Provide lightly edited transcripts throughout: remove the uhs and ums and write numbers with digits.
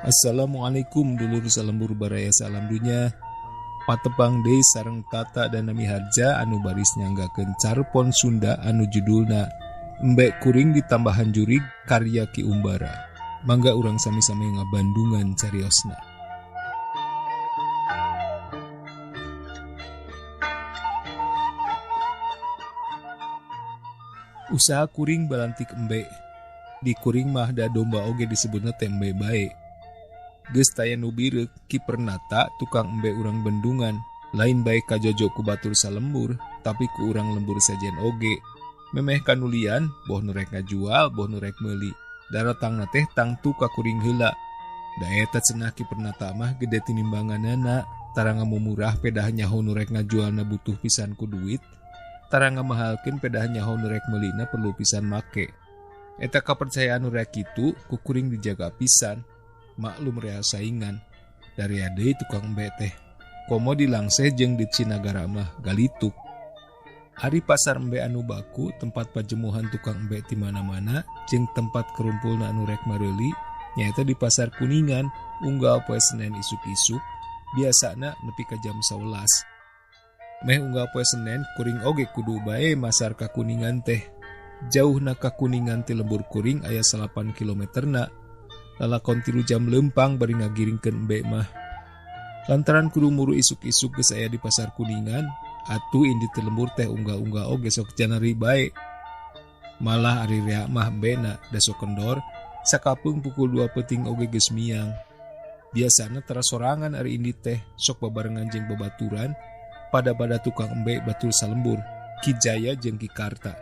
Assalamualaikum dulur salembur baraya salam dunya. Patepang deui sareng tata dan nami harja anu baris nyanggakeun carpon Sunda anu judulna Embek Kuring Ditambahan Jurig karya Ki Umbara. Mangga urang sami-sami ngabandungan cariosna. Usaha kuring balantik embek. Di kuring mah da domba oge disebutna tembe bae. Geus taya nu bireuk kiper nata tukang embe urang bendungan, lain bae kajojo ku batur salembur, tapi ku urang lembur sajen oge. Memeh kanulian, boh nu rek ngajual, boh nu rek meuli. Daratangna teh tangtu ka kuring heula. Da eta cenah kiper nata mah gede tinimbanganana, taranga mumurah pedah nyaho nu rek ngajualna butuh pisan ku duit, taranga mahalkeun pedah nyaho nu rek meulina perlu pisan make. Eta kapercayaan nu rek kitu ku kuring dijaga pisan. Maklum rea saingan dari ade tukang embe teh komo dilangseh jeung di Cinagara mah galituk. Ari pasar embe anu baku tempat pajemuhan tukang embe di mana-mana jeung tempat kerumpulna anu rek mareuli nyaeta di pasar Kuningan unggal poe Senen isuk-isuk biasana nepi ka jam 11. Meh unggal poe Senen kuring oge kudu bae masar ka Kuningan teh. Jauhna ka Kuningan ti lembur kuring aya 8 kilometerna. Lalakon 3 jam lempang bari ngagiringkeun embe mah. Lantaran kudu muru isuk-isuk geus aya di pasar Kuningan, atuh indi teu lembur teh ungga-ungga oge sok janari bae. Malah ari rea mah embena da sok kendor, sakapeung pukul 2 peuting oge geus miang. Biasana tara sorangan ari indi teh sok babarengan jeung babaturan pada tukang embe batur salembur, Ki Jaya jeung Ki Karta.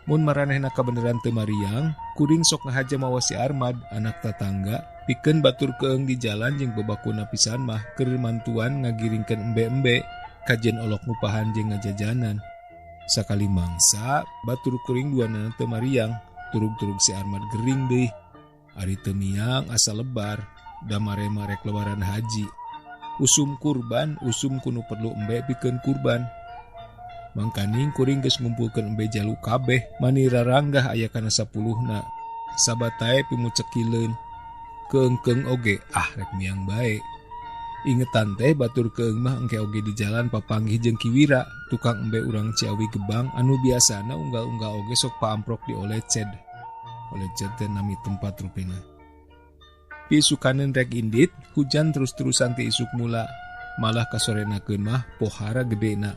Mun maranehna kabeneran teu mariang, kuring sok ngahaja mawa si Armad, anak tatangga, pikeun batur keung di jalan jeung babakuna pisan mah keur mantuan ngagiringkeun embe-embe, kajen olok ngupahan jeung ngajajanan. Sakali mangsa, batur kuring duanana teu mariang, turug-turug si Armad gering deui. Ari teu miang asa lebar, da mare-mare lebaran haji. Usum kurban, usum kudu perlu embe pikeun kurban. Mangkaning kuring geus ngumpulkeun embe jalu kabeh, mani raranggah aya kana 10na. Sabatae pimucekileun. Keung-keung oge rek miang bae. Ingetan teh batur keung mah engke oge di jalan papanggih jeung Ki Wira, tukang embe urang Ciawi Gebang anu biasana unggal-unggal oge sok paamprok di Oleced. Oleced teh nami tempat rupena. Pisukaneun rek indit, hujan terus-terusan ti isuk mula. Malah kasorenakeun mah pohara gedena.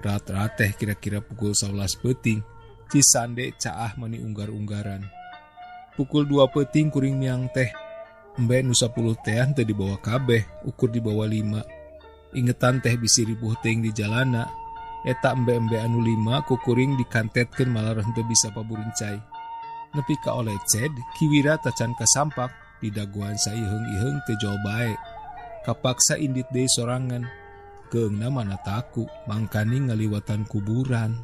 Rat-rat teh kira-kira pukul 11 peuting, Cisande caah mani unggar-unggaran. Pukul 2 peuting kuring miang teh, embe nu 10 tehan teu dibawa kabeh, ukur dibawa 5. Ingetan teh bisi ribuh teuing di jalana, eta embe-embe anu 5 ku kuring dikantetkeun malah henteu bisa paburincai. Nepi ka Oleced, Ki Wira tacan kasampak, di daguan saiheung-iheung teu jol bae. Kapaksa indit deui sorangan. Keungna mana taku, mangkaning ngaliwatan kuburan.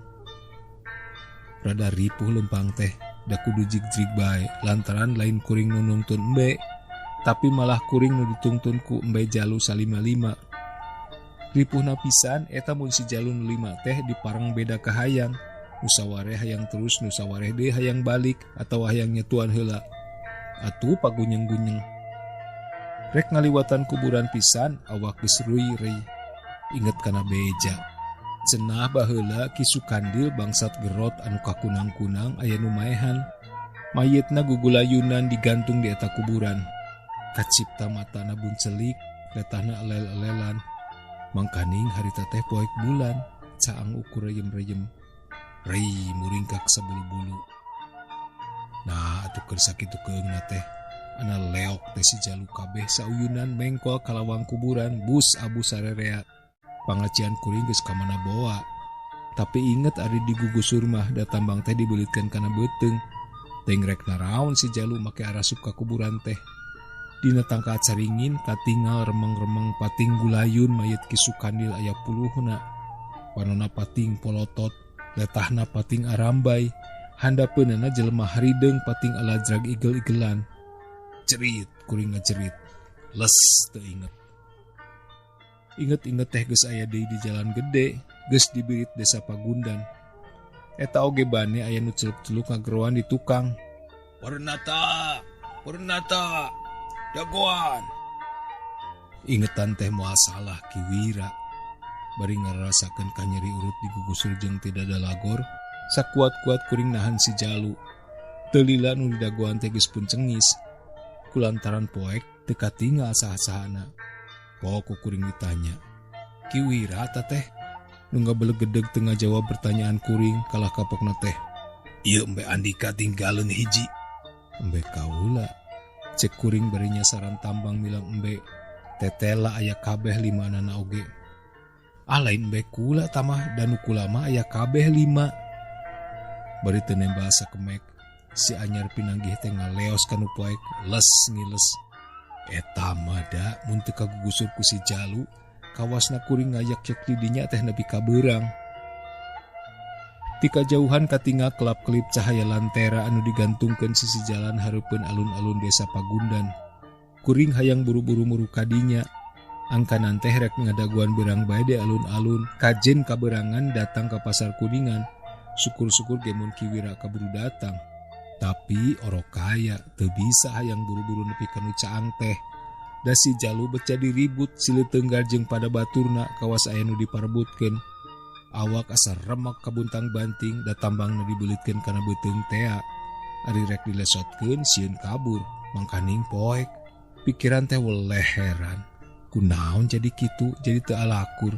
Rada ripuh lempang teh, da kudu jig-jig bae, lantaran lain kuring nu nuntun embe, tapi malah kuring nu ditungtun ku embe jalu salima-lima. Ripuhna pisan, eta mun si jalu nu 5 teh dipareng beda kahayang, nu sawareh hayang terus, nu sawareh deui hayang balik, atau hayang nyetuan heula. Atuh pagunyeng-gunyeng. Rek ngaliwatan kuburan pisan, awak geus ruy-reuy. Inget kana beja. Cenah baheula Ki Sukandil bangsat gerot anu kakunang-kunang aya nu maehan. Mayitna gugulayunan digantung di eta kuburan. Kacipta matana buncelik, letahna elel-elelan. Mangkaning harita teh poek bulan, caang ukur reyem-reyem. Rei muringkak sabulu-bulu. Nah, atuh keur sakitu keungna teh. Ana leok teh si jalu kabeh sauyunan mengkol kalawang kuburan bus abu sarerea. Pangacian kuring geus ka mana boa. Tapi inget ari digugusur mah da tambang teh dibeulitkeun kana beuteung. Teuing rek naraon si jalu make arasup ka kuburan teh. Dina tangka caringin katingal remeng-remeng pating gulayun mayit Ki Sukandil aya 10na. Panonna pating polotot, letahna pating arambay, handapeunana jelema harideung pating alajrag igel-igelan. Cerit kuring ngacerit. Les teu inget. Inget-inget teh geus aya deui di jalan gede, geus dibirit desa Pagundan. Eta oge bane aya nu celuk-celuk ngageroan di tukang. Pernata, dagoan. Ingetan teh moal salah Ki Wira. Bari ngarasakeun ka nyeri urut di gugusur jeung tidak ada lagor, sakuat-kuat kuring nahan si Jalu. Teu lila nu di dagoan teh geus pun cengis. Kulantaran poek teu katingal saha-sahana. Pokok kuring ditanya, "Ki Wira ta teh?" Nu ngabelegedeg teu ngajawab pertanyaan kuring, kalah kapokna teh, "Ieu Embe Andika tinggalin hiji." "Embe kaula," cek kuring bari nyasaran tambang milang embe. "Tetela aya kabeh 5 anana oge." "Lain embe kula tamah dan kula mah aya kabeh 5." Bari teu nembal sakemek, si anyar pinanggih teh ngaleos kanu poek les ngiles. Eta mah da mun teu kagugusur ku si Jalu, kawasna kuring ngayak cek di dinya teh nepi ka beurang. Ti kajauhan katingal kelap-kelip cahaya lantera anu digantungkeun sisi jalan hareupeun alun-alun desa Pagundan. Kuring hayang buru-buru muru kadinya. Angkanan teh rek ngadaguan beurang bae di alun-alun, kajen kaberangan datang ke pasar Kuningan. Syukur-syukur ge mun Ki Wira kaburu datang. Tapi orok kaya teu bisa hayang buru-buru nepi ka nu caang teh. Da si Jalu beca diribut sileu teunggal jeung pada baturna kawas aya nu diparebutkeun. Awak asa remek kabuntang banting da tambangna dibeulitkeun kana beuteung tea. Ari rek dilesotkeun sieun kabur, mangkaning poek. Pikiran teh weleh heran. Kunaon jadi kitu, jadi teu alakur.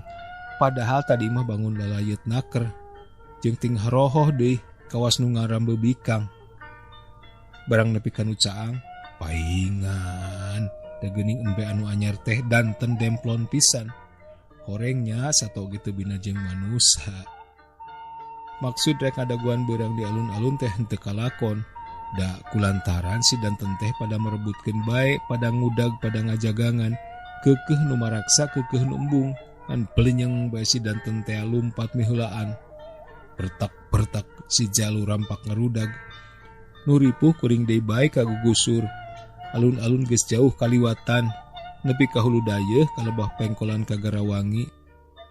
Padahal tadi mah bangun lalayeut naker. Jeung ting harohoh deui kawas nu ngarambe bikang. Barang nepi ka nu caang, paingan da geuning embe anu anyar teh danten demplon pisan. Horengnya sato gitu bina jeung manusia. Maksud rek ngadaguan beurang di alun-alun teh henteu kalakon. Da kulantaran si danten teh pada merebutkeun bae, pada ngudag, pada ngajagangan. Keukeuh nu maraksa, keukeuh nu embung. An pelenyeng bae si danten teh lumpat miheulaan. Pertak-pertak si Jalu rampak ngarudag. Nu ripuh kuring deui bae ka gugusur. Alun-alun geus jauh kaliwatan. Nepi ka hulu dayeuh kalebah pengkolan ka Garawangi.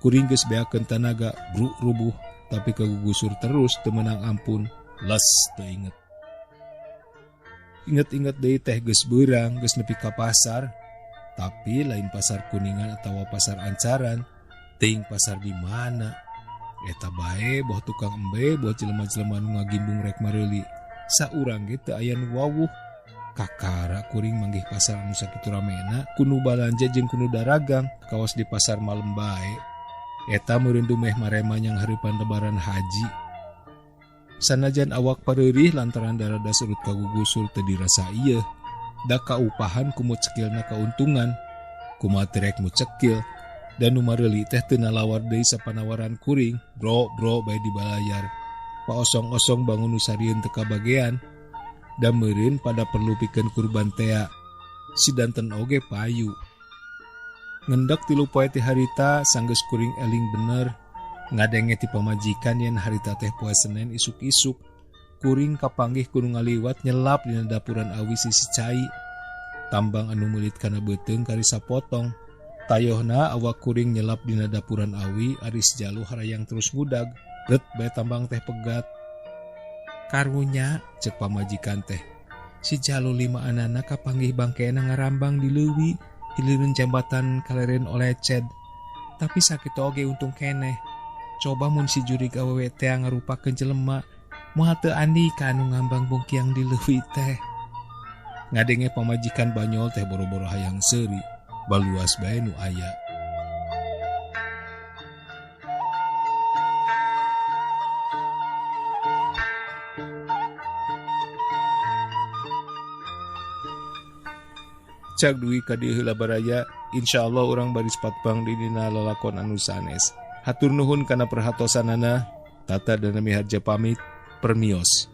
Kuring geus beakeun tanaga bruk rubuh, tapi ka gugusur terus teu meunang ampun. Les teu inget. Inget-inget deui teh geus beurang, geus nepi ka pasar. Tapi lain pasar Kuningan atawa pasar Ancaran, teuing pasar di mana. Eta bae boh tukang embe, boh jelema-jelema nu ngagimbung rek mareuli. Saurang ge teu aya nu wawuh. Kakara kuring manggih pasar anu sakitu ramena, kunu balanja jeung kunu daragang, kawas di pasar malem bae. Eta meureun dumeh maremanyang hareupan lebaran haji. Sanajan awak pareurih lantaran darada surut ka gugusur teu dirasa ieu. Da kaupahan kumut cekilna kauntungan, kumaha teu rek mucekil. Dan nu mareuli teh teu nalawar deui sapanawaran kuring, bro bae dibalayar. Paosong-osong bangun nu sarieun teu kabagean. Da meureun pada perlu pikeun kurban tea. Si danten oge payu. Ngendek 3 poe ti harita sanggeus kuring eling bener. Ngadenge ti pamajikan yen harita teh poe Senen isuk-isuk. Kuring kapanggih kudu ngaliwat nyelap dina dapuran awi sisi cai. Tambang anu meulit kana beuteung kari sapotong. Tayohna awak kuring nyelap dina dapuran awi, aris Jalu harayang terus ngudag. Ret bae tambang teh pegat. Karunya cek pamajikan teh. Si Jalu 5 anana kapanggih bangkeena ngarambang di leuwi, hileureun jambatan kaleren oleced. Tapi sakit oge untung keneh. Coba mun si jurig awewe teh ngarupakeun jelema, moal teu andi ka anu ngambang bungkiang di leuwi teh. Ngadenge pamajikan banyol teh boro-boro hayang seuri, baluas bae nu aya. Cak duwi ka dieu heula baraya, insyaallah urang bari patbang di dina lalakon anu sanes. Hatur nuhun kana perhatosanana. Tata dan Miharja pamit, permios.